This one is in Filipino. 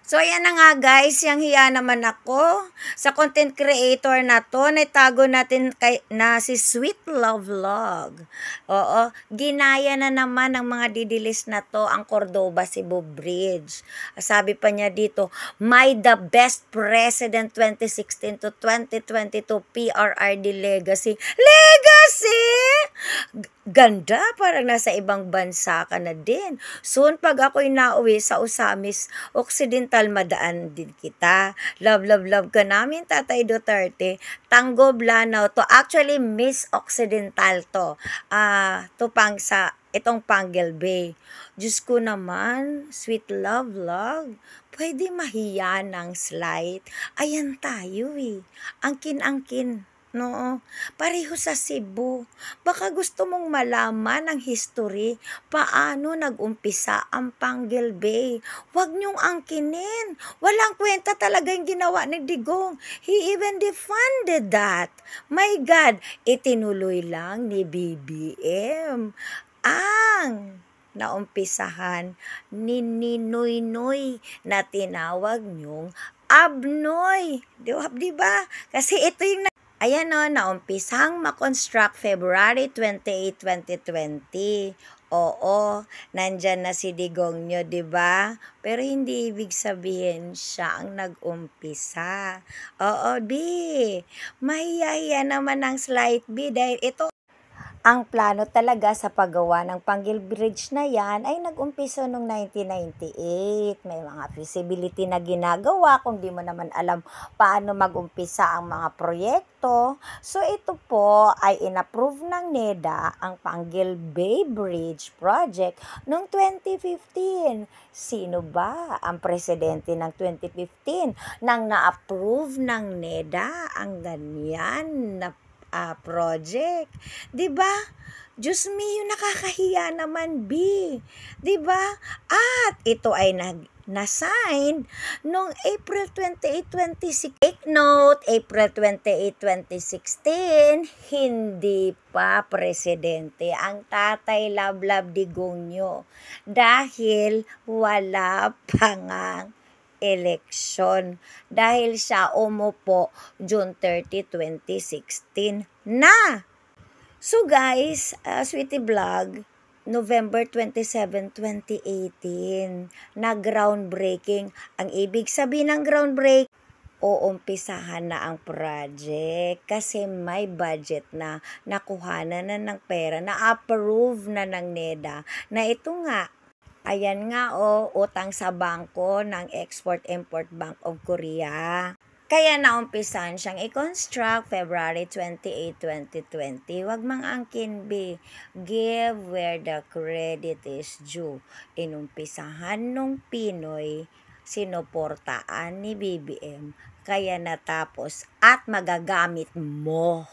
So, ayan na nga guys, yang hiya naman ako sa content creator na to, naitago natin na si Sweet Love Vlog. Oo, ginaya na naman ng mga didilis na to ang Cordoba Cebu Bridge. Sabi pa niya dito, "My the best president 2016 to 2022 PRRD legacy." Legacy! Ganda, parang nasa ibang bansa ka na din. Soon, pag ako'y nauwi sa Usamis Occidental, madaan din kita. Love, love, love ka namin, Tatay Duterte. Tango Blanao to. Actually, Miss Occidental to. Itong Panguil Bay. Diyos ko naman, Sweet Love Vlog. Pwede mahiya ng slight. Ayan tayo eh. Angkin-angkin. No, pareho sa Cebu. Baka gusto mong malaman ang history, paano nag-umpisa ang Panguil Bay. Huwag niyong angkinin. Walang kwenta talaga yung ginawa ni Digong. He even defunded that. My God, itinuloy lang ni BBM ang naumpisahan ni Ninoy na tinawag niyong Abnoy. Di ba? Kasi ito yung ayan o, naumpisang makonstruct February 28, 2020. Oo, nandyan na si Digong nyo, diba? Pero hindi ibig sabihin siya ang nag-umpisa. Oo, B. Mahiyahiya naman ang slight B dahil ito ang plano talaga sa paggawa ng Panguil Bridge na yan ay nag-umpisa noong 1998. May mga feasibility na ginagawa kung di mo naman alam paano mag-umpisa ang mga proyekto. So ito po ay inapprove ng NEDA ang Panguil Bay Bridge Project noong 2015. Sino ba ang presidente ng 2015 nang na-approve ng NEDA ang ganyan na project? 'Di ba? Diyos mio, nakakahiya naman, B. 'Di ba? At ito ay na-sign noong April 28, 2016. Take note, April 28, 2016, hindi pa presidente ang Tatay Lablab Digong nyo dahil wala pa ngang eleksyon dahil siya umupo June 30, 2016 na. So guys, Sweetie Vlog, November 27, 2018, na groundbreaking. Ang ibig sabihin ng groundbreak, uumpisahan na ang project kasi may budget na, nakuhanan na ng pera, na-approve na ng NEDA na ito nga. Ayan nga utang sa bangko ng Export-Import Bank of Korea. Kaya naumpisan siyang i-construct February 28, 2020. Huwag mang angkin, B. Give where the credit is due. Inumpisahan nung Pinoy, sinuportaan ni BBM, kaya natapos at magagamit mo.